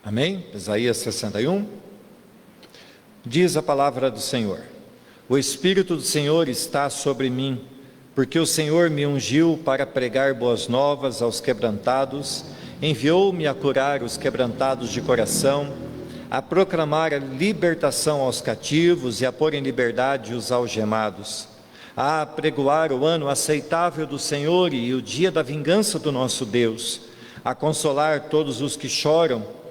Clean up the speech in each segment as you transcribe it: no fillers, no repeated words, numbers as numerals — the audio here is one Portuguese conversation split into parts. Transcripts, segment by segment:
Amém? Isaías 61. Diz a palavra do Senhor: o Espírito do Senhor está sobre mim, porque o Senhor me ungiu para pregar boas novas aos quebrantados, enviou-me a curar os quebrantados de coração, a proclamar a libertação aos cativos e a pôr em liberdade os algemados, a apregoar o ano aceitável do Senhor e o dia da vingança do nosso Deus, a consolar todos os que choram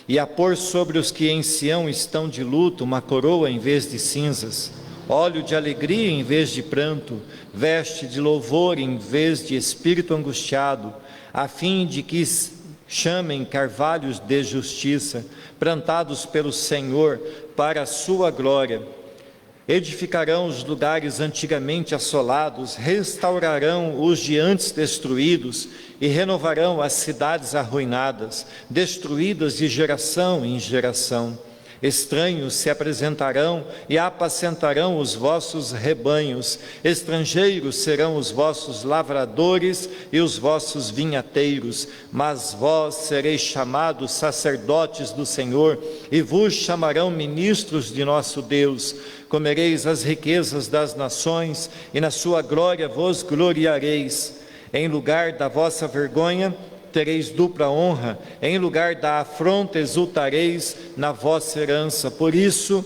e a pôr sobre os que em Sião estão de luto uma coroa em vez de cinzas, óleo de alegria em vez de pranto, veste de louvor em vez de espírito angustiado, a fim de que chamem carvalhos de justiça, plantados pelo Senhor para a sua glória. Edificarão os lugares antigamente assolados, restaurarão os de antes destruídos e renovarão as cidades arruinadas, destruídas de geração em geração. Estranhos se apresentarão e apacentarão os vossos rebanhos, estrangeiros serão os vossos lavradores e os vossos vinhateiros, mas vós sereis chamados sacerdotes do Senhor e vos chamarão ministros de nosso Deus. Comereis as riquezas das nações e na sua glória vos gloriareis. Em lugar da vossa vergonha tereis dupla honra, em lugar da afronta exultareis na vossa herança. Por isso,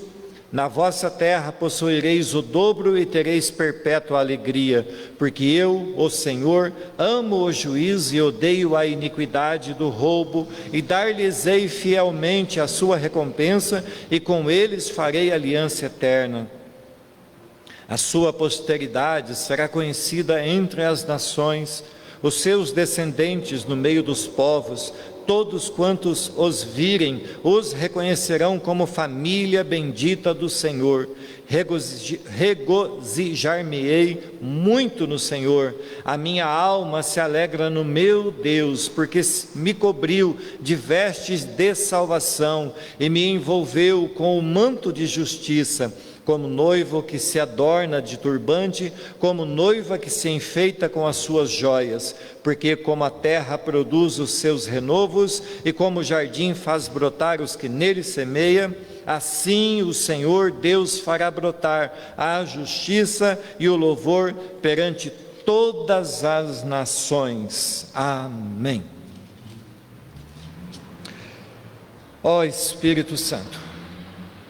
na vossa terra possuireis o dobro e tereis perpétua alegria, porque eu, o Senhor, amo o juízo e odeio a iniquidade do roubo, e dar-lhes-ei fielmente a sua recompensa, e com eles farei aliança eterna. A sua posteridade será conhecida entre as nações, os seus descendentes no meio dos povos, todos quantos os virem, os reconhecerão como família bendita do Senhor. Regozijar-me-ei muito no Senhor, a minha alma se alegra no meu Deus, porque me cobriu de vestes de salvação e me envolveu com o manto de justiça, como noivo que se adorna de turbante, como noiva que se enfeita com as suas joias, porque como a terra produz os seus renovos, e como o jardim faz brotar os que nele semeia, assim o Senhor Deus fará brotar a justiça e o louvor perante todas as nações. Amém. Ó Espírito Santo,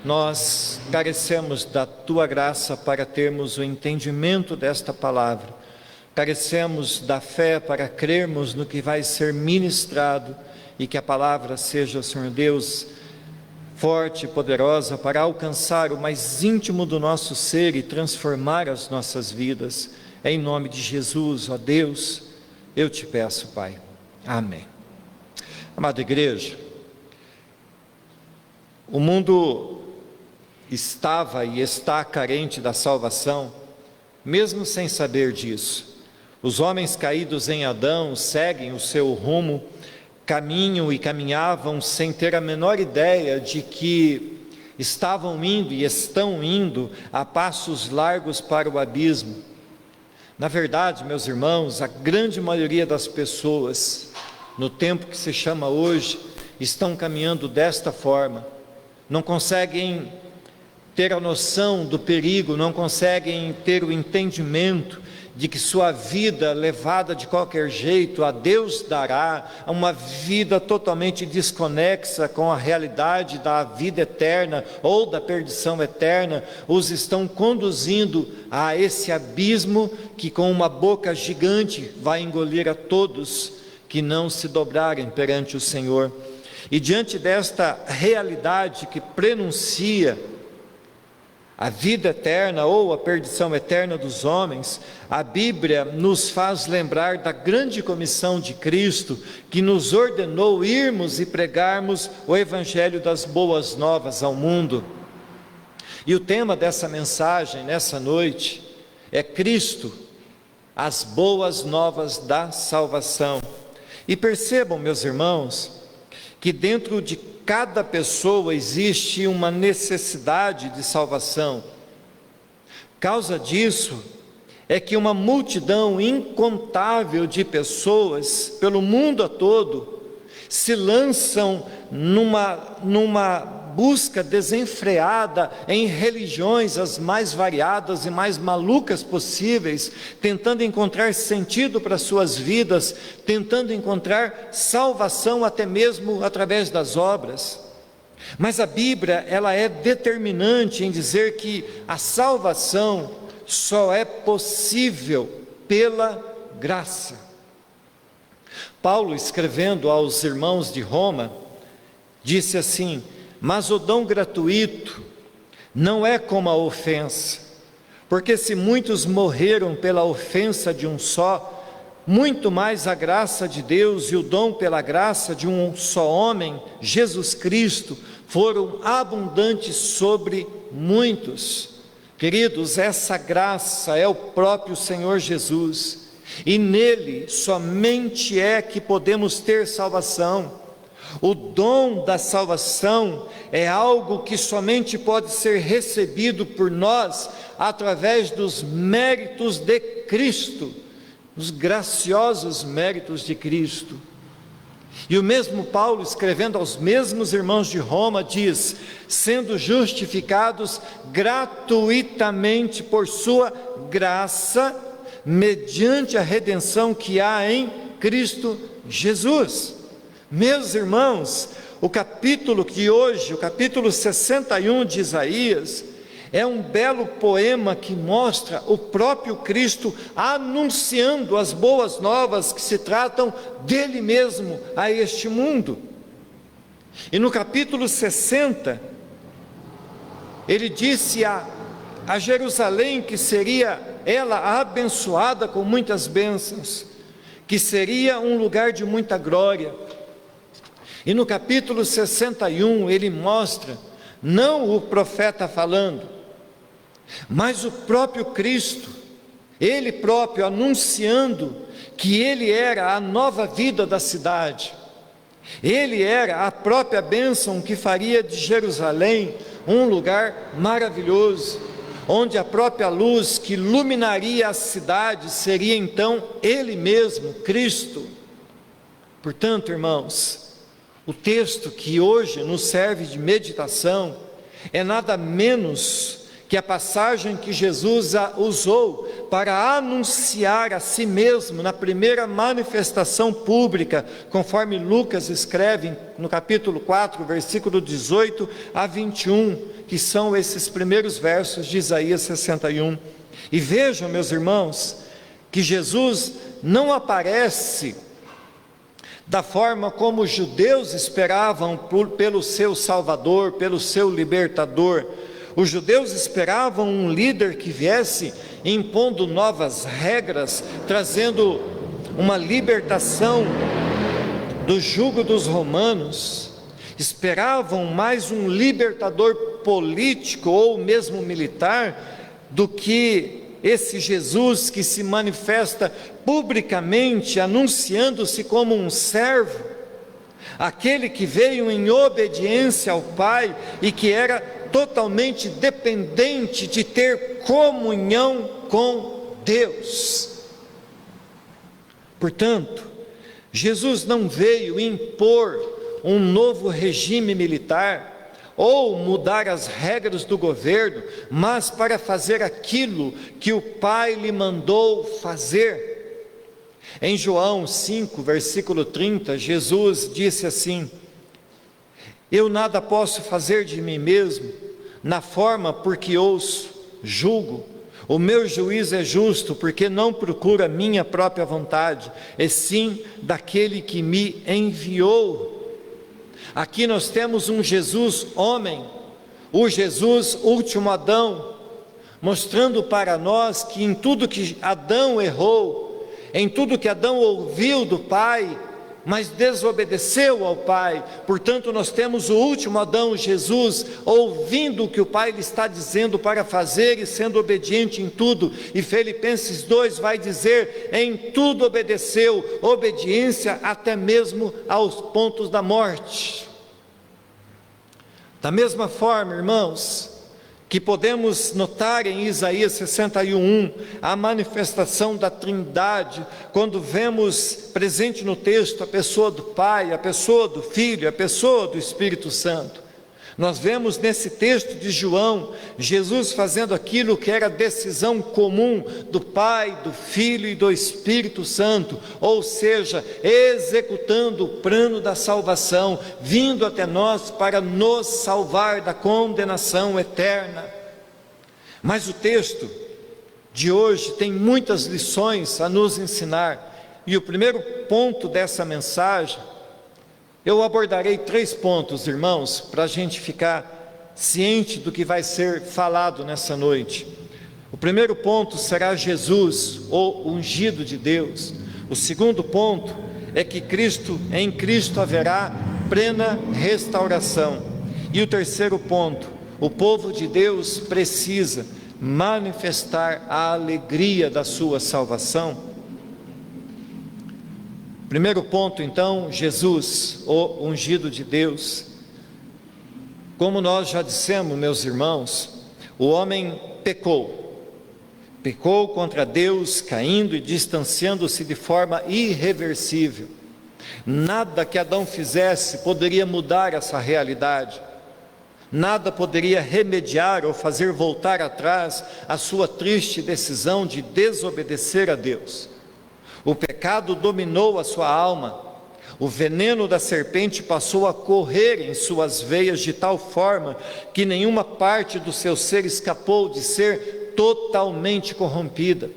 nós carecemos da Tua graça para termos o entendimento desta palavra, carecemos da fé para crermos no que vai ser ministrado e que a palavra seja, Senhor Deus, forte e poderosa para alcançar o mais íntimo do nosso ser e transformar as nossas vidas. Em nome de Jesus, ó Deus, eu te peço, Pai. Amém. Amada igreja, o mundo estava e está carente da salvação, mesmo sem saber disso. Os homens caídos em Adão seguem o seu rumo, caminham e caminhavam sem ter a menor ideia de que estavam indo e estão indo a passos largos para o abismo. Na verdade, meus irmãos, a grande maioria das pessoas, no tempo que se chama hoje, estão caminhando desta forma. Não conseguem ter a noção do perigo, não conseguem ter o entendimento de que sua vida levada de qualquer jeito a Deus dará, uma vida totalmente desconexa com a realidade da vida eterna ou da perdição eterna, os estão conduzindo a esse abismo que com uma boca gigante vai engolir a todos que não se dobrarem perante o Senhor. E diante desta realidade que prenuncia a vida eterna ou a perdição eterna dos homens, a Bíblia nos faz lembrar da grande comissão de Cristo, que nos ordenou irmos e pregarmos o Evangelho das boas novas ao mundo. E o tema dessa mensagem, nessa noite, é Cristo, as boas novas da salvação. E percebam, meus irmãos, que dentro de cada pessoa existe uma necessidade de salvação. Causa disso é que uma multidão incontável de pessoas pelo mundo todo se lançam numa busca desenfreada em religiões as mais variadas e mais malucas possíveis, tentando encontrar sentido para suas vidas, tentando encontrar salvação até mesmo através das obras. Mas a Bíblia, ela é determinante em dizer que a salvação só é possível pela graça. Paulo, escrevendo aos irmãos de Roma, disse assim: mas o dom gratuito não é como a ofensa, porque se muitos morreram pela ofensa de um só, muito mais a graça de Deus e o dom pela graça de um só homem, Jesus Cristo, foram abundantes sobre muitos. Queridos, essa graça é o próprio Senhor Jesus, e nele somente é que podemos ter salvação. O dom da salvação é algo que somente pode ser recebido por nós através dos méritos de Cristo, os graciosos méritos de Cristo. E o mesmo Paulo, escrevendo aos mesmos irmãos de Roma, diz: sendo justificados gratuitamente por sua graça, mediante a redenção que há em Cristo Jesus. Meus irmãos, o capítulo que hoje, o capítulo 61 de Isaías, é um belo poema que mostra o próprio Cristo anunciando as boas novas que se tratam dele mesmo a este mundo. E no capítulo 60, ele disse a Jerusalém que seria ela abençoada com muitas bênçãos, que seria um lugar de muita glória. E no capítulo 61 ele mostra, não o profeta falando, mas o próprio Cristo, ele próprio anunciando que ele era a nova vida da cidade, ele era a própria bênção que faria de Jerusalém um lugar maravilhoso, onde a própria luz que iluminaria a cidade seria então ele mesmo, Cristo. Portanto, irmãos, o texto que hoje nos serve de meditação é nada menos que a passagem que Jesus usou para anunciar a si mesmo na primeira manifestação pública, conforme Lucas escreve no capítulo 4, versículo 18 a 21, que são esses primeiros versos de Isaías 61. E vejam, meus irmãos, que Jesus não aparece da forma como os judeus esperavam pelo seu Salvador, pelo seu libertador. Os judeus esperavam um líder que viesse impondo novas regras, trazendo uma libertação do jugo dos romanos. Esperavam mais um libertador político ou mesmo militar do que esse Jesus que se manifesta publicamente, anunciando-se como um servo, aquele que veio em obediência ao Pai e que era totalmente dependente de ter comunhão com Deus. Portanto, Jesus não veio impor um novo regime militar ou mudar as regras do governo, mas para fazer aquilo que o Pai lhe mandou fazer. Em João 5, versículo 30, Jesus disse assim: eu nada posso fazer de mim mesmo, na forma por que ouço, julgo. O meu juízo é justo, porque não procura a minha própria vontade, e sim daquele que me enviou. Aqui nós temos um Jesus homem, o Jesus último Adão, mostrando para nós que em tudo que Adão errou, em tudo que Adão ouviu do Pai, mas desobedeceu ao Pai, portanto nós temos o último Adão, Jesus, ouvindo o que o Pai lhe está dizendo para fazer e sendo obediente em tudo. E Filipenses 2 vai dizer: em tudo obedeceu, obediência até mesmo aos pontos da morte. Da mesma forma, irmãos, que podemos notar em Isaías 61, a manifestação da Trindade, quando vemos presente no texto a pessoa do Pai, a pessoa do Filho, a pessoa do Espírito Santo. Nós vemos nesse texto de João, Jesus fazendo aquilo que era decisão comum do Pai, do Filho e do Espírito Santo, ou seja, executando o plano da salvação, vindo até nós para nos salvar da condenação eterna. Mas o texto de hoje tem muitas lições a nos ensinar, e o primeiro ponto dessa mensagem, eu abordarei 3 pontos, irmãos, para a gente ficar ciente do que vai ser falado nessa noite. O primeiro ponto será Jesus, o ungido de Deus. O segundo ponto é que em Cristo haverá plena restauração. E o terceiro ponto, o povo de Deus precisa manifestar a alegria da sua salvação. Primeiro ponto, então, Jesus, o ungido de Deus. Como nós já dissemos, meus irmãos, o homem pecou contra Deus, caindo e distanciando-se de forma irreversível. Nada que Adão fizesse poderia mudar essa realidade, nada poderia remediar ou fazer voltar atrás a sua triste decisão de desobedecer a Deus. O pecado dominou a sua alma, o veneno da serpente passou a correr em suas veias de tal forma que nenhuma parte do seu ser escapou de ser totalmente corrompida.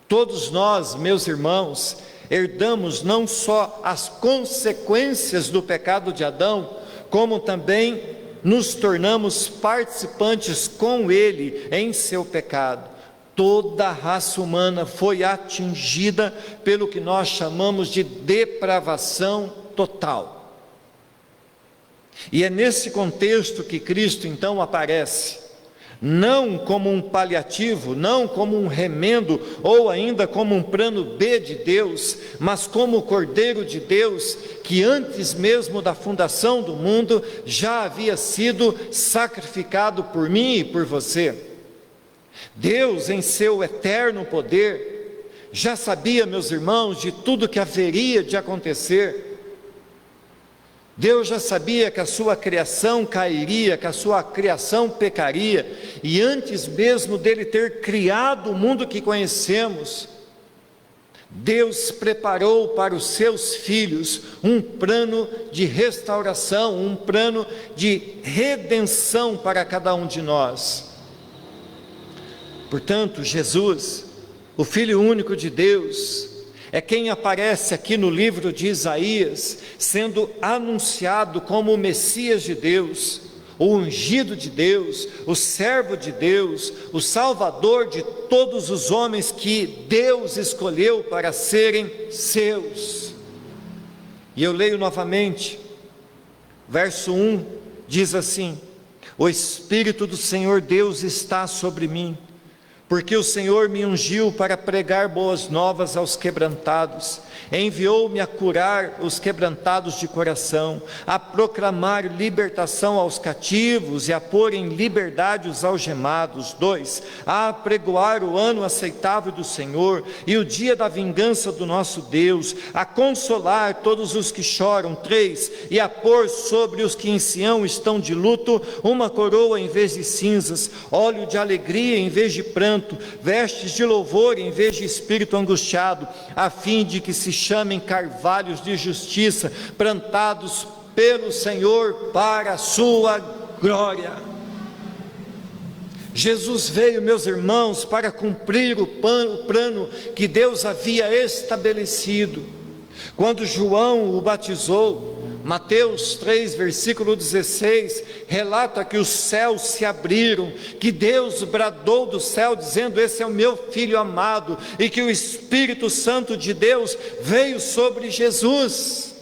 Todos nós, meus irmãos, herdamos não só as consequências do pecado de Adão, como também nos tornamos participantes com ele em seu pecado. Toda a raça humana foi atingida pelo que nós chamamos de depravação total. E é nesse contexto que Cristo então aparece, não como um paliativo, não como um remendo, ou ainda como um plano B de Deus, mas como o Cordeiro de Deus, que antes mesmo da fundação do mundo, já havia sido sacrificado por mim e por você. Deus, em seu eterno poder, já sabia, meus irmãos, de tudo que haveria de acontecer. Deus já sabia que a sua criação cairia, que a sua criação pecaria, e antes mesmo dele ter criado o mundo que conhecemos, Deus preparou para os seus filhos um plano de restauração, um plano de redenção para cada um de nós. Portanto, Jesus, o Filho único de Deus, é quem aparece aqui no livro de Isaías, sendo anunciado como o Messias de Deus, o ungido de Deus, o servo de Deus, o Salvador de todos os homens que Deus escolheu para serem seus. E eu leio novamente, verso 1, diz assim: o Espírito do Senhor Deus está sobre mim, porque o Senhor me ungiu para pregar boas novas aos quebrantados, enviou-me a curar os quebrantados de coração, a proclamar libertação aos cativos e a pôr em liberdade os algemados. 2, a apregoar o ano aceitável do Senhor e o dia da vingança do nosso Deus, a consolar todos os que choram. 3, e a pôr sobre os que em Sião estão de luto uma coroa em vez de cinzas, óleo de alegria em vez de pranto, vestes de louvor em vez de espírito angustiado, a fim de que se chamem carvalhos de justiça, plantados pelo Senhor para a sua glória. Jesus veio, meus irmãos, para cumprir o plano que Deus havia estabelecido. Quando João o batizou, Mateus 3, versículo 16, relata que os céus se abriram, que Deus bradou do céu dizendo: esse é o meu Filho amado, e que o Espírito Santo de Deus veio sobre Jesus.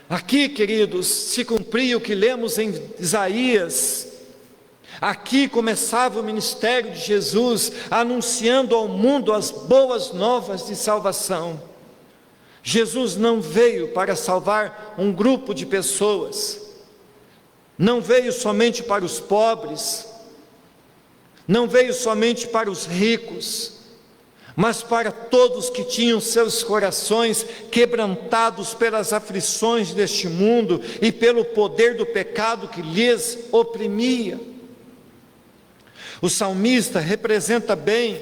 Aqui, queridos, se cumpria o que lemos em Isaías. Aqui começava o ministério de Jesus, anunciando ao mundo as boas novas de salvação. Jesus não veio para salvar um grupo de pessoas, não veio somente para os pobres, não veio somente para os ricos, mas para todos que tinham seus corações quebrantados pelas aflições deste mundo e pelo poder do pecado que lhes oprimia. O salmista representa bem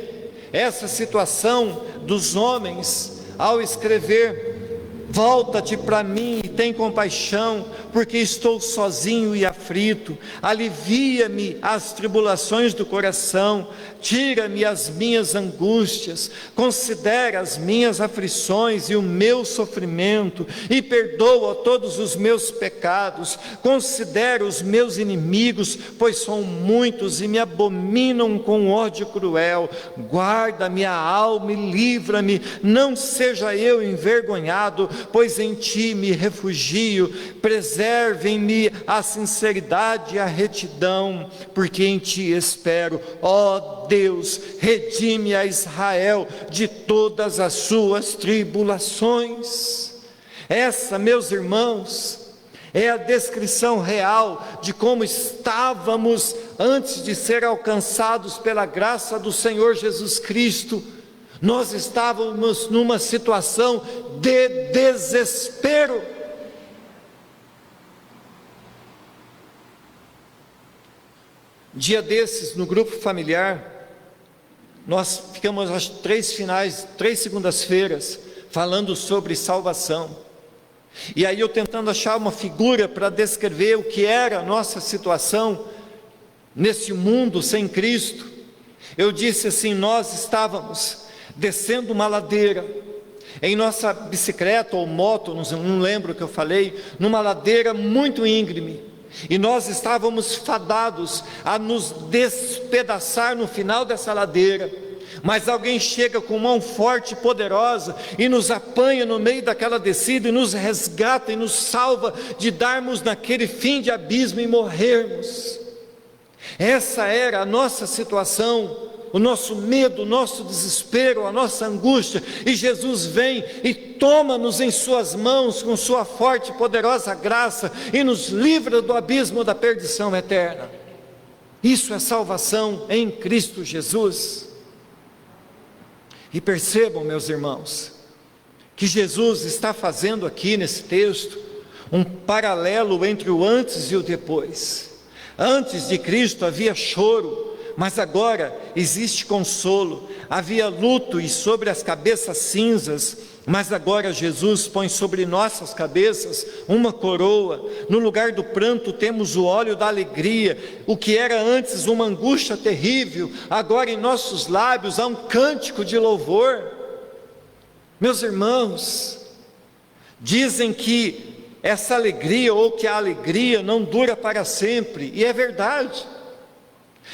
essa situação dos homens ao escrever: volta-te para mim e tem compaixão, porque estou sozinho e aflito. Alivia-me as tribulações do coração, tira-me as minhas angústias, considera as minhas aflições e o meu sofrimento, e perdoa todos os meus pecados. Considera os meus inimigos, pois são muitos e me abominam com ódio cruel. Guarda minha alma e livra-me, não seja eu envergonhado, pois em ti me refugio. Preservem-me a sinceridade e a retidão, porque em ti espero. Ó Deus, redime a Israel de todas as suas tribulações. Essa, meus irmãos, é a descrição real de como estávamos antes de ser alcançados pela graça do Senhor Jesus Cristo. Nós estávamos numa situação de desespero. Dia desses, no grupo familiar, nós ficamos as 3 segundas-feiras, falando sobre salvação. E aí eu tentando achar uma figura para descrever o que era a nossa situação nesse mundo sem Cristo. Eu disse assim: nós estávamos descendo uma ladeira, em nossa bicicleta ou moto, não lembro o que eu falei, numa ladeira muito íngreme, e nós estávamos fadados a nos despedaçar no final dessa ladeira, mas alguém chega com mão forte e poderosa, e nos apanha no meio daquela descida, e nos resgata e nos salva de darmos naquele fim de abismo e morrermos. Essa era a nossa situação, o nosso medo, o nosso desespero, a nossa angústia, e Jesus vem e toma-nos em suas mãos com sua forte e poderosa graça e nos livra do abismo da perdição eterna. Isso é salvação em Cristo Jesus. E percebam, meus irmãos, que Jesus está fazendo aqui nesse texto um paralelo entre o antes e o depois. Antes de Cristo havia choro, mas agora existe consolo. Havia luto e sobre as cabeças cinzas, mas agora Jesus põe sobre nossas cabeças uma coroa. No lugar do pranto temos o óleo da alegria. O que era antes uma angústia terrível, agora em nossos lábios há um cântico de louvor. Meus irmãos, dizem que essa alegria, ou que a alegria não dura para sempre, e é verdade.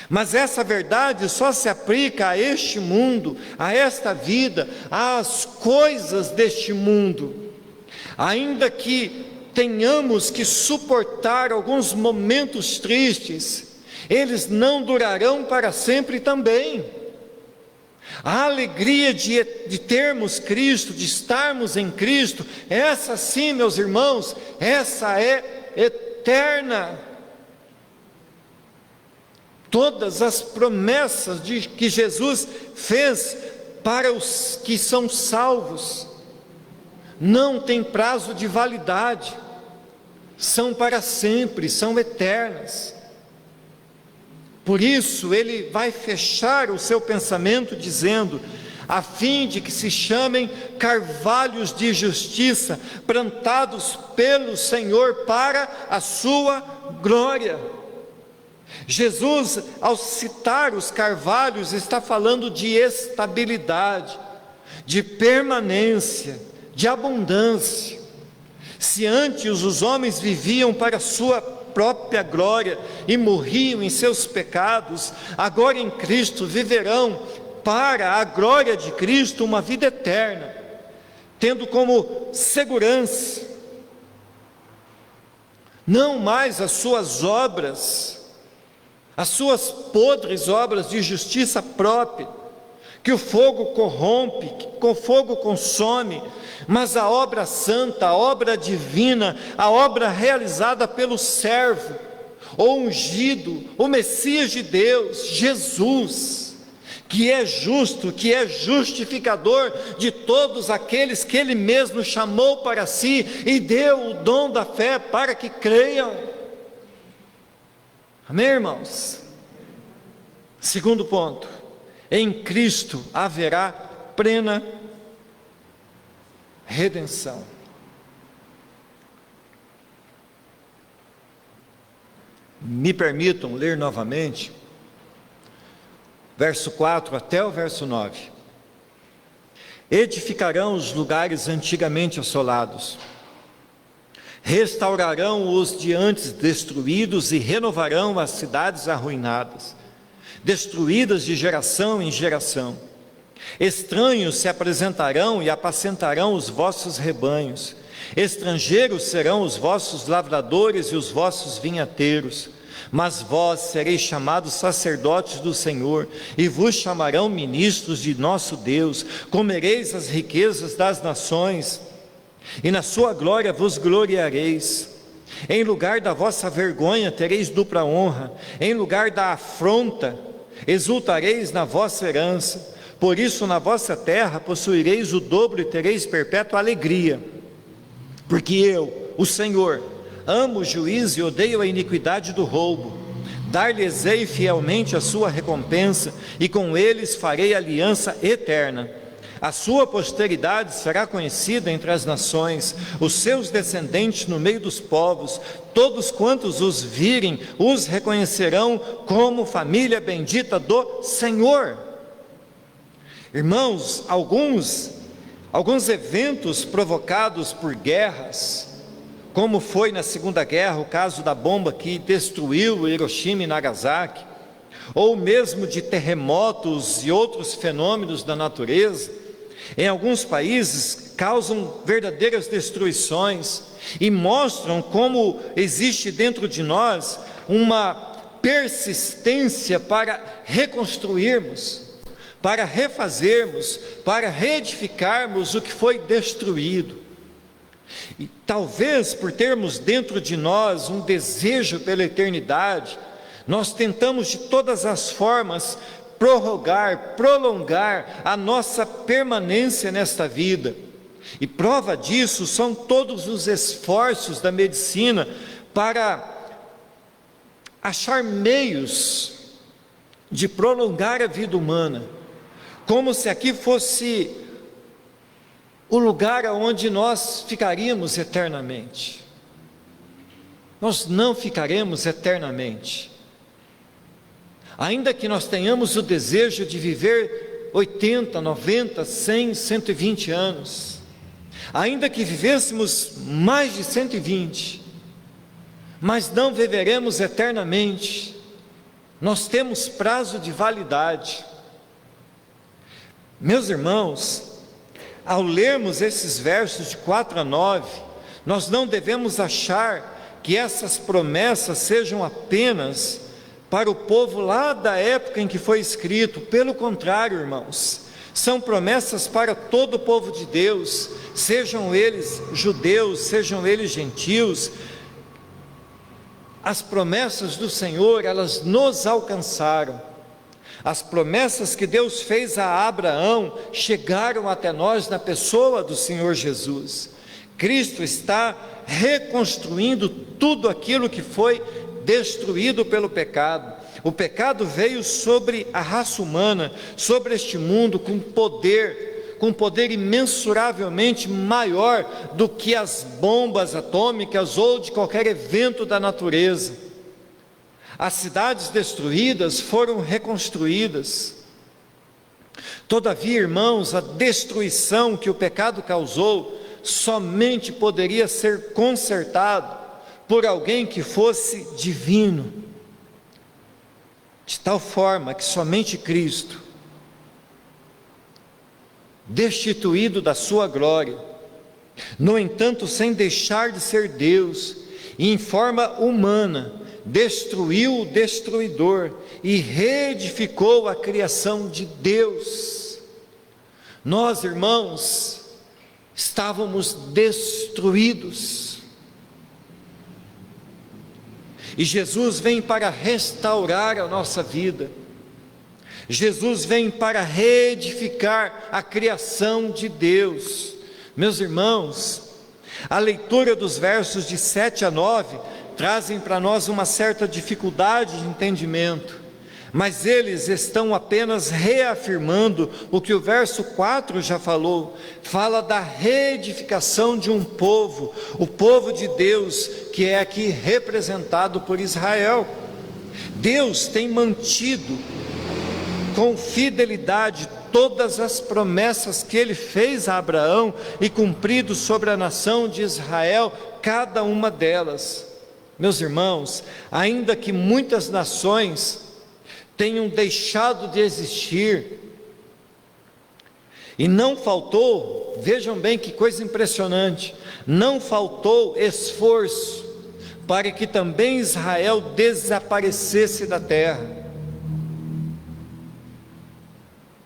Mas essa verdade só se aplica a este mundo, a esta vida, às coisas deste mundo. Ainda que tenhamos que suportar alguns momentos tristes, eles não durarão para sempre também. A alegria de termos Cristo, de estarmos em Cristo, essa sim, meus irmãos, essa é eterna. Todas as promessas que Jesus fez para os que são salvos não têm prazo de validade, são para sempre, são eternas. Por isso ele vai fechar o seu pensamento dizendo: a fim de que se chamem carvalhos de justiça, plantados pelo Senhor para a sua glória. Jesus, ao citar os carvalhos, está falando de estabilidade, de permanência, de abundância. Se antes os homens viviam para a sua própria glória e morriam em seus pecados, agora em Cristo viverão para a glória de Cristo uma vida eterna, tendo como segurança não mais as suas obras, as suas podres obras de justiça própria, que o fogo corrompe, que o fogo consome, mas a obra santa, a obra divina, a obra realizada pelo servo, o ungido, o Messias de Deus, Jesus, que é justo, que é justificador de todos aqueles que Ele mesmo chamou para si e deu o dom da fé para que creiam. Amém, irmãos? Segundo ponto, em Cristo haverá plena redenção. Me permitam ler novamente, verso 4 até o verso 9. Edificarão os lugares antigamente assolados, restaurarão os de antes destruídos e renovarão as cidades arruinadas, destruídas de geração em geração. Estranhos se apresentarão e apacentarão os vossos rebanhos. Estrangeiros serão os vossos lavradores e os vossos vinhateiros. Mas vós sereis chamados sacerdotes do Senhor, e vos chamarão ministros de nosso Deus. Comereis as riquezas das nações, e na sua glória vos gloriareis. Em lugar da vossa vergonha tereis dupla honra, em lugar da afronta exultareis na vossa herança. Por isso na vossa terra possuireis o dobro e tereis perpétua alegria. Porque eu, o Senhor, amo o juízo e odeio a iniquidade do roubo. Dar-lhes-ei fielmente a sua recompensa, e com eles farei aliança eterna. A sua posteridade será conhecida entre as nações, os seus descendentes no meio dos povos. Todos quantos os virem, os reconhecerão como família bendita do Senhor. Irmãos, alguns eventos provocados por guerras, como foi na Segunda Guerra, o caso da bomba que destruiu Hiroshima e Nagasaki, ou mesmo de terremotos e outros fenômenos da natureza, em alguns países causam verdadeiras destruições e mostram como existe dentro de nós uma persistência para reconstruirmos, para refazermos, para reedificarmos o que foi destruído. E talvez por termos dentro de nós um desejo pela eternidade, nós tentamos de todas as formas prolongar a nossa permanência nesta vida. E prova disso são todos os esforços da medicina para achar meios de prolongar a vida humana, como se aqui fosse o lugar onde nós ficaríamos eternamente. Nós não ficaremos eternamente. Ainda que nós tenhamos o desejo de viver 80, 90, 100, 120 anos, ainda que vivêssemos mais de 120, mas não viveremos eternamente. Nós temos prazo de validade. Meus irmãos, ao lermos esses versos de 4 a 9, nós não devemos achar que essas promessas sejam apenas para o povo lá da época em que foi escrito. Pelo contrário, irmãos, são promessas para todo o povo de Deus, sejam eles judeus, sejam eles gentios. As promessas do Senhor, elas nos alcançaram. As promessas que Deus fez a Abraão chegaram até nós na pessoa do Senhor Jesus. Cristo está reconstruindo tudo aquilo que foi destruído pelo pecado. O pecado veio sobre a raça humana, sobre este mundo, com poder imensuravelmente maior do que as bombas atômicas ou de qualquer evento da natureza. As cidades destruídas foram reconstruídas. Todavia, irmãos, a destruição que o pecado causou somente poderia ser consertado por alguém que fosse divino, de tal forma que somente Cristo, destituído da sua glória, no entanto sem deixar de ser Deus, e em forma humana, destruiu o destruidor e reedificou a criação de Deus. Nós, irmãos, estávamos destruídos. E Jesus vem para restaurar a nossa vida. Jesus vem para reedificar a criação de Deus. Meus irmãos, a leitura dos versos de 7 a 9 trazem para nós uma certa dificuldade de entendimento, mas eles estão apenas reafirmando o que o verso 4 já falou. Fala da reedificação de um povo, o povo de Deus, que é aqui representado por Israel. Deus tem mantido com fidelidade todas as promessas que Ele fez a Abraão e cumprido sobre a nação de Israel, cada uma delas. Meus irmãos, ainda que muitas nações tenham deixado de existir, e não faltou, vejam bem que coisa impressionante, não faltou esforço para que também Israel desaparecesse da terra.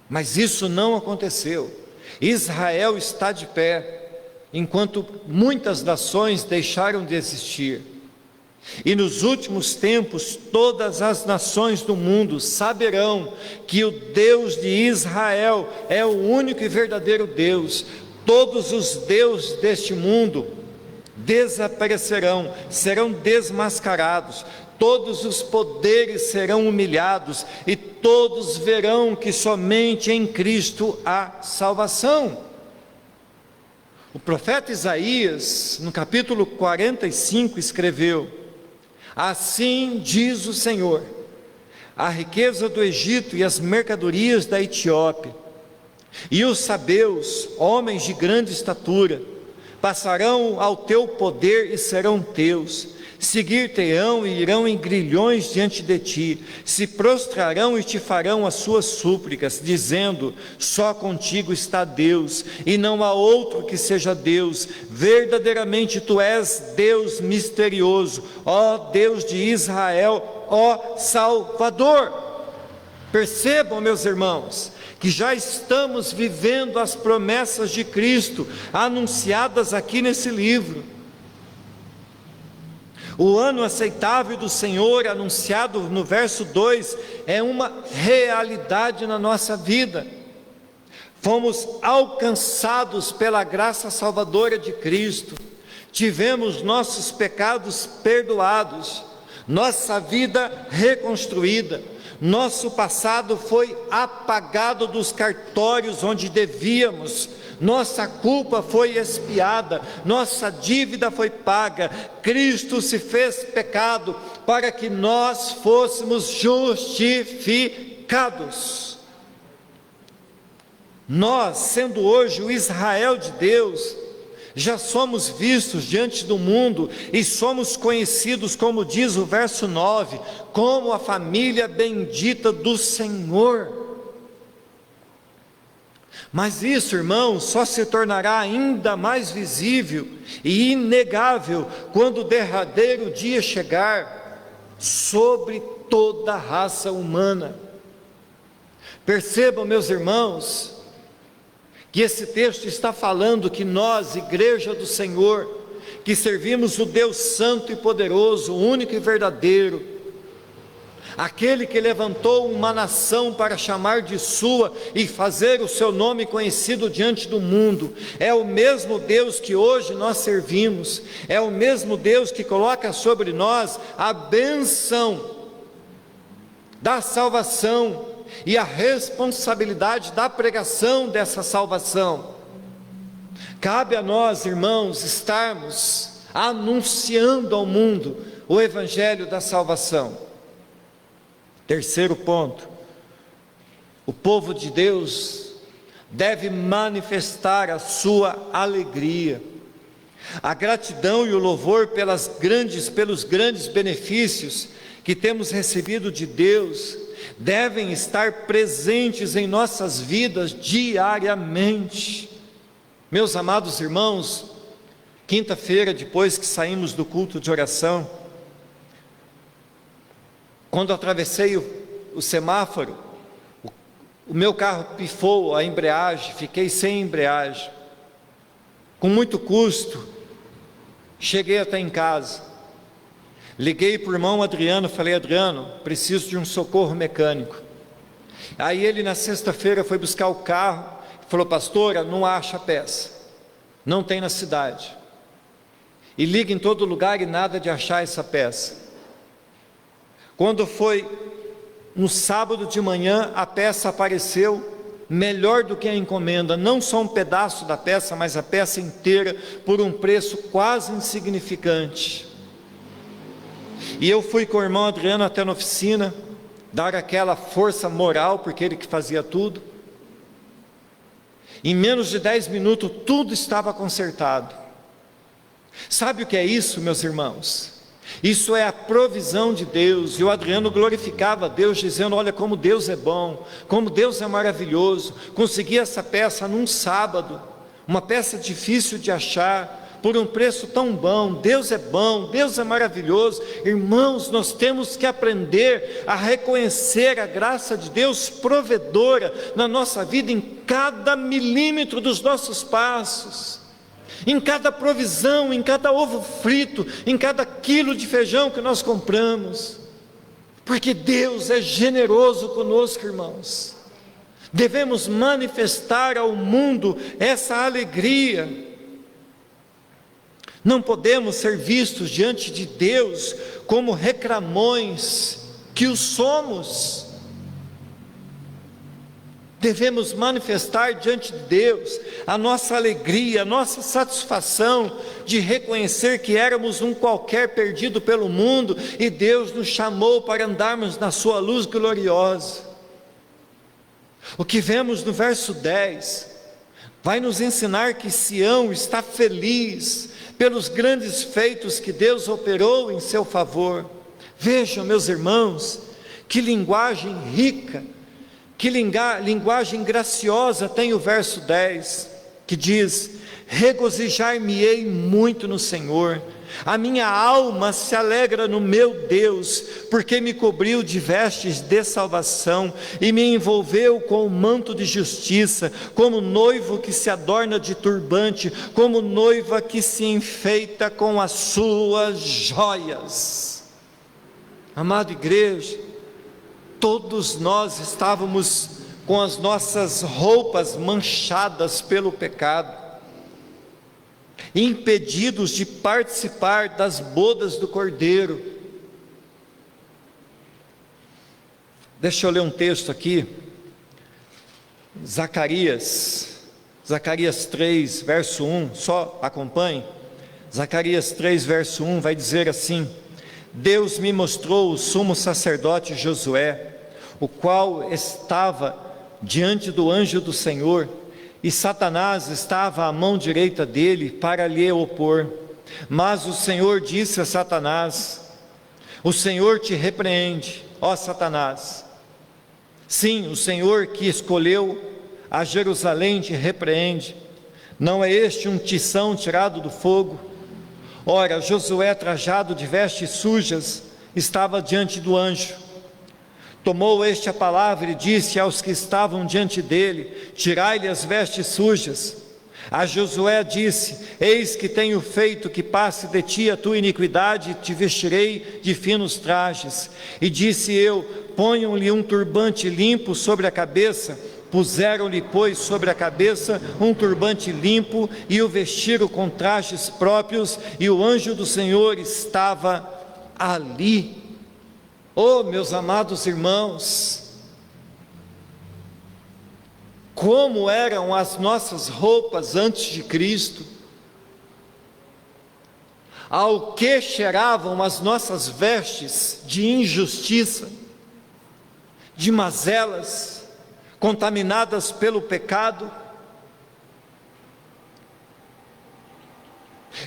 Mas isso não aconteceu. Israel está de pé, enquanto muitas nações deixaram de existir. E nos últimos tempos, todas as nações do mundo saberão que o Deus de Israel é o único e verdadeiro Deus. Todos os deuses deste mundo desaparecerão, serão desmascarados. Todos os poderes serão humilhados e todos verão que somente em Cristo há salvação. O profeta Isaías, no capítulo 45, escreveu: assim diz o Senhor, a riqueza do Egito e as mercadorias da Etiópia, e os sabeus, homens de grande estatura, passarão ao teu poder e serão teus. Seguir-te-ão e irão em grilhões diante de ti, se prostrarão e te farão as suas súplicas, dizendo: só contigo está Deus, e não há outro que seja Deus. Verdadeiramente tu és Deus misterioso, ó Deus de Israel, ó Salvador. Percebam, meus irmãos, que já estamos vivendo as promessas de Cristo, anunciadas aqui nesse livro. O ano aceitável do Senhor, anunciado no verso 2, é uma realidade na nossa vida. Fomos alcançados pela graça salvadora de Cristo, tivemos nossos pecados perdoados, nossa vida reconstruída, nosso passado foi apagado dos cartórios onde devíamos, nossa culpa foi expiada, nossa dívida foi paga, Cristo se fez pecado para que nós fôssemos justificados. Nós, sendo hoje o Israel de Deus, já somos vistos diante do mundo e somos conhecidos, como diz o verso 9, como a família bendita do Senhor. Mas isso, irmãos, só se tornará ainda mais visível e inegável quando o derradeiro dia chegar sobre toda a raça humana. Percebam, meus irmãos, que esse texto está falando que nós, igreja do Senhor, que servimos o Deus santo e poderoso, único e verdadeiro, aquele que levantou uma nação para chamar de sua e fazer o seu nome conhecido diante do mundo, é o mesmo Deus que hoje nós servimos, é o mesmo Deus que coloca sobre nós a bênção da salvação e a responsabilidade da pregação dessa salvação. Cabe a nós, irmãos, estarmos anunciando ao mundo o evangelho da salvação. Terceiro ponto, o povo de Deus deve manifestar a sua alegria, a gratidão e o louvor pelos grandes benefícios que temos recebido de Deus, devem estar presentes em nossas vidas diariamente. Meus amados irmãos, quinta-feira, depois que saímos do culto de oração, quando atravessei o semáforo, o meu carro pifou a embreagem, fiquei sem embreagem. Com muito custo, cheguei até em casa. Liguei para o irmão Adriano, falei: Adriano, preciso de um socorro mecânico. Aí ele na sexta-feira foi buscar o carro, falou: pastora, não acha a peça, não tem na cidade. E liga em todo lugar e nada de achar essa peça. Quando foi no sábado de manhã, a peça apareceu melhor do que a encomenda, não só um pedaço da peça, mas a peça inteira, por um preço quase insignificante. E eu fui com o irmão Adriano até na oficina, dar aquela força moral, porque ele que fazia tudo. Em menos de 10 minutos, tudo estava consertado. Sabe o que é isso, meus irmãos? Isso é a provisão de Deus. E o Adriano glorificava a Deus, dizendo: olha como Deus é bom, como Deus é maravilhoso. Consegui essa peça num sábado, uma peça difícil de achar, por um preço tão bom. Deus é maravilhoso. Irmãos, nós temos que aprender a reconhecer a graça de Deus provedora na nossa vida, em cada milímetro dos nossos passos, em cada provisão, em cada ovo frito, em cada quilo de feijão que nós compramos, porque Deus é generoso conosco, irmãos. Devemos manifestar ao mundo essa alegria. Não podemos ser vistos diante de Deus como reclamões, que o somos. Devemos manifestar diante de Deus a nossa alegria, a nossa satisfação de reconhecer que éramos um qualquer perdido pelo mundo e Deus nos chamou para andarmos na sua luz gloriosa. O que vemos no verso 10 vai nos ensinar que Sião está feliz pelos grandes feitos que Deus operou em seu favor. Vejam, meus irmãos, que linguagem rica, que linguagem graciosa tem o verso 10, que diz: regozijar-me-ei muito no Senhor, a minha alma se alegra no meu Deus, porque me cobriu de vestes de salvação e me envolveu com o manto de justiça, como noivo que se adorna de turbante, como noiva que se enfeita com as suas joias. Amada igreja, todos nós estávamos com as nossas roupas manchadas pelo pecado, impedidos de participar das bodas do Cordeiro. Deixa eu ler um texto aqui, Zacarias 3, verso 1, só acompanhe. Zacarias 3, verso 1 vai dizer assim: Deus me mostrou o sumo sacerdote Josué, o qual estava diante do anjo do Senhor, e Satanás estava à mão direita dele para lhe opor. Mas o Senhor disse a Satanás: o Senhor te repreende, ó Satanás. Sim, o Senhor que escolheu a Jerusalém te repreende. Não é este um tição tirado do fogo? Ora, Josué, trajado de vestes sujas, estava diante do anjo. Tomou este a palavra e disse aos que estavam diante dele: tirai-lhe as vestes sujas. A Josué disse: eis que tenho feito que passe de ti a tua iniquidade, e te vestirei de finos trajes. E disse eu: ponham-lhe um turbante limpo sobre a cabeça. Puseram-lhe, pois, sobre a cabeça um turbante limpo, e o vestiram com trajes próprios, e o anjo do Senhor estava ali. Oh, meus amados irmãos, como eram as nossas roupas antes de Cristo, ao que cheiravam as nossas vestes de injustiça, de mazelas, contaminadas pelo pecado.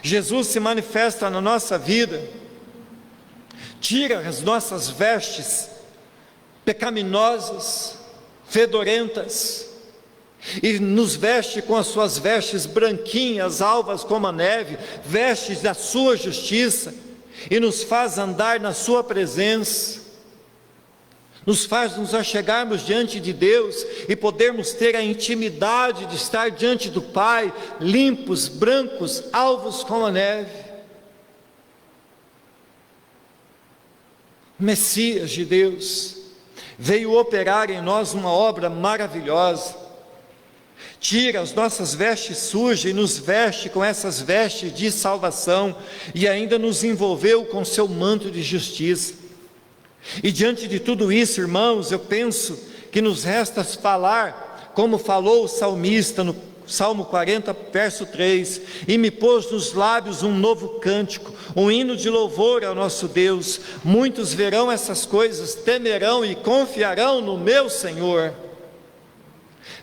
Jesus se manifesta na nossa vida, tira as nossas vestes pecaminosas, fedorentas, e nos veste com as suas vestes branquinhas, alvas como a neve, vestes da sua justiça, e nos faz andar na sua presença, nos faz nos achegarmos diante de Deus e podermos ter a intimidade de estar diante do Pai, limpos, brancos, alvos como a neve. Messias de Deus, veio operar em nós uma obra maravilhosa. Tira as nossas vestes sujas e nos veste com essas vestes de salvação, e ainda nos envolveu com seu manto de justiça. E diante de tudo isso, irmãos, eu penso que nos resta falar, como falou o salmista no Salmo 40, verso 3, e me pôs nos lábios um novo cântico, um hino de louvor ao nosso Deus. Muitos verão essas coisas, temerão e confiarão no meu Senhor.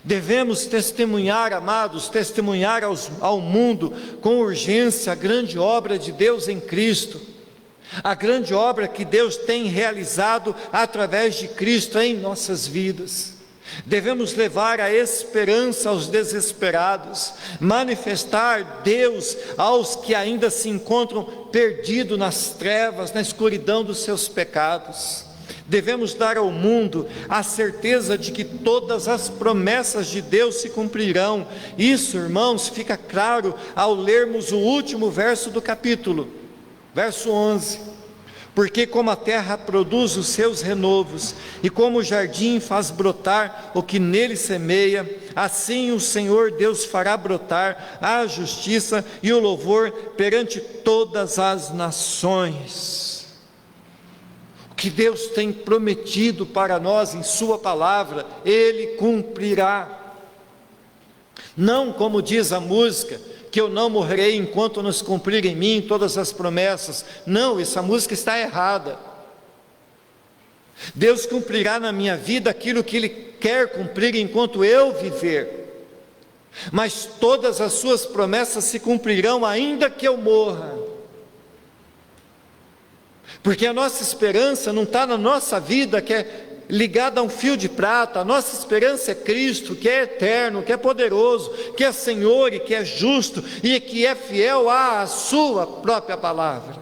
Devemos testemunhar, amados, testemunhar ao mundo com urgência a grande obra de Deus em Cristo, a grande obra que Deus tem realizado através de Cristo em nossas vidas. Devemos levar a esperança aos desesperados, manifestar Deus aos que ainda se encontram perdidos nas trevas, na escuridão dos seus pecados. Devemos dar ao mundo a certeza de que todas as promessas de Deus se cumprirão. Isso, irmãos, fica claro ao lermos o último verso do capítulo, verso 11. Porque como a terra produz os seus renovos, e como o jardim faz brotar o que nele semeia, assim o Senhor Deus fará brotar a justiça e o louvor perante todas as nações. O que Deus tem prometido para nós em sua palavra, Ele cumprirá. Não como diz a música, que eu não morrerei enquanto não se cumprir em mim todas as promessas. Não, essa música está errada. Deus cumprirá na minha vida aquilo que Ele quer cumprir enquanto eu viver. Mas todas as suas promessas se cumprirão ainda que eu morra. Porque a nossa esperança não está na nossa vida, que é ligada a um fio de prata. A nossa esperança é Cristo, que é eterno, que é poderoso, que é Senhor e que é justo e que é fiel à sua própria palavra.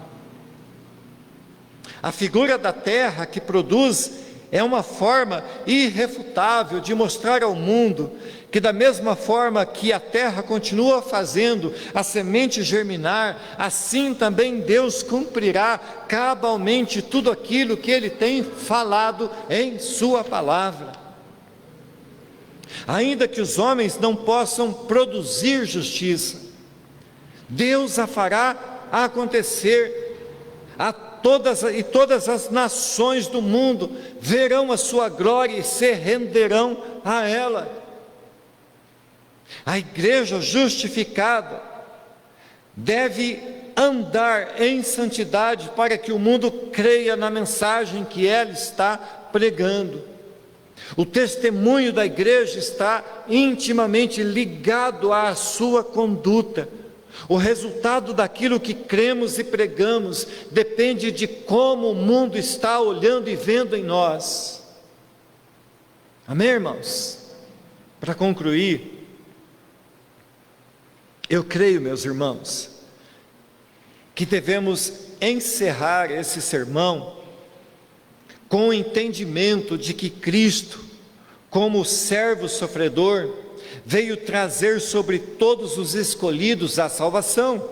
A figura da terra que produz é uma forma irrefutável de mostrar ao mundo que da mesma forma que a terra continua fazendo a semente germinar, assim também Deus cumprirá cabalmente tudo aquilo que Ele tem falado em sua palavra. Ainda que os homens não possam produzir justiça, Deus a fará acontecer, todas as nações do mundo verão a sua glória e se renderão a ela. A igreja justificada deve andar em santidade para que o mundo creia na mensagem que ela está pregando. O testemunho da igreja está intimamente ligado à sua conduta. O resultado daquilo que cremos e pregamos depende de como o mundo está olhando e vendo em nós. Amém, irmãos? Para concluir, eu creio, meus irmãos, que devemos encerrar esse sermão com o entendimento de que Cristo, como servo sofredor, veio trazer sobre todos os escolhidos a salvação,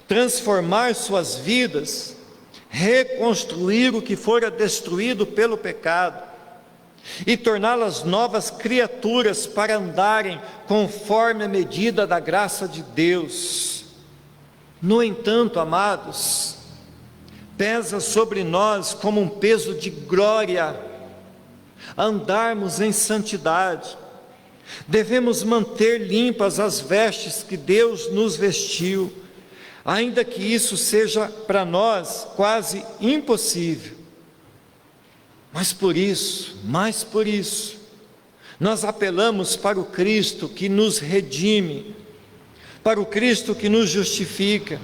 transformar suas vidas, reconstruir o que fora destruído pelo pecado e torná-las novas criaturas para andarem conforme a medida da graça de Deus. No entanto, amados, pesa sobre nós como um peso de glória andarmos em santidade. Devemos manter limpas as vestes que Deus nos vestiu, ainda que isso seja para nós quase impossível. Mas por isso, nós apelamos para o Cristo que nos redime, para o Cristo que nos justifica,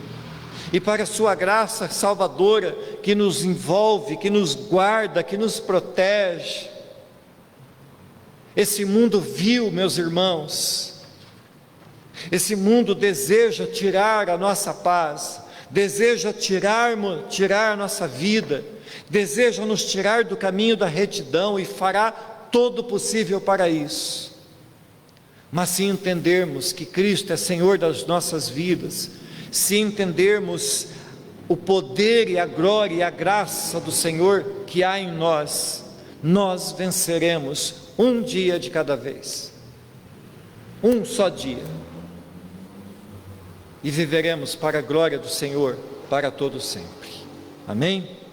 e para a sua graça salvadora que nos envolve, que nos guarda, que nos protege. Esse mundo vil, meus irmãos, esse mundo deseja tirar a nossa paz, deseja tirar a nossa vida, deseja nos tirar do caminho da retidão e fará todo o possível para isso. Mas se entendermos que Cristo é Senhor das nossas vidas, se entendermos o poder e a glória e a graça do Senhor que há em nós, nós venceremos um dia de cada vez, um só dia, e viveremos para a glória do Senhor para todo sempre. Amém?